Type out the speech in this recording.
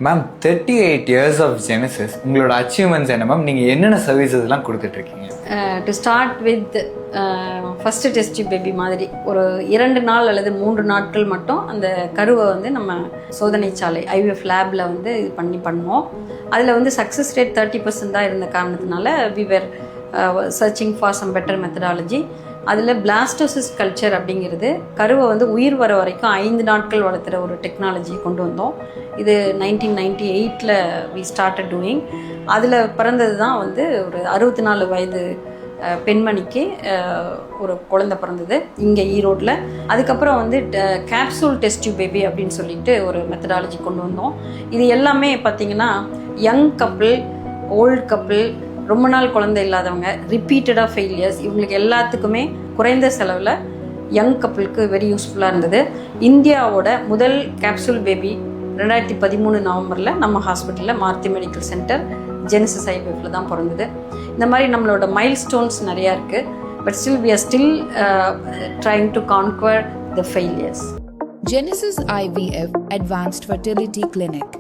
Ma'am 38 years of Genesis, உங்களோட achievements என்ன ma'am? நீங்கள் என்னென்ன சர்வீசஸ்லாம் கொடுத்துட்ருக்கீங்க? To start with first test baby மாதிரி ஒரு 2 நாள் அல்லது 3 நாட்கள் மட்டும் அந்த கருவை வந்து நம்ம சோதனை சாலை ஐவிஎஃப் லேபில் வந்து இது பண்ணோம். அதில் வந்து சக்ஸஸ் ரேட் 30% தான் இருந்த காரணத்தினால we were searching for some better methodology. அதில் பிளாஸ்டோசிஸ் கல்ச்சர் அப்படிங்கிறது கருவை வந்து உயிர் வர வரைக்கும் 5 நாட்கள் வளர்த்துற ஒரு டெக்னாலஜி கொண்டு வந்தோம். இது 1998 வி ஸ்டார்டட் டூயிங். அதில் பிறந்தது தான் வந்து ஒரு 64 வயது பெண்மணிக்கு ஒரு குழந்தை பிறந்தது இங்கே ஈரோட்டில். அதுக்கப்புறம் வந்து கேப்சூல் டெஸ்ட் பேபி அப்படின்னு சொல்லிட்டு ஒரு மெத்தடாலஜி கொண்டு வந்தோம். இது எல்லாமே பார்த்திங்கன்னா யங் கப்பிள், ஓல்டு கப்பிள், ரொம்ப நாள் குழந்தை இல்லாதவங்க, ரிப்பீட்டடாக ஃபெயிலியர்ஸ், இவங்களுக்கு எல்லாத்துக்குமே குறைந்த செலவில் யங் கப்பிளுக்கு வெரி யூஸ்ஃபுல்லாக இருந்தது. இந்தியாவோட முதல் கேப்சூல் பேபி 2013 நவம்பரில் நம்ம ஹாஸ்பிட்டலில் மாருதி மெடிக்கல் சென்டர் ஜெனசிஸ் ஐவிஎஃப்ல தான் பிறந்தது. இந்த மாதிரி நம்மளோட மைல் ஸ்டோன்ஸ் நிறையா இருக்குது. But still we are still trying to conquer the failures. Genesis IVF Advanced Fertility Clinic.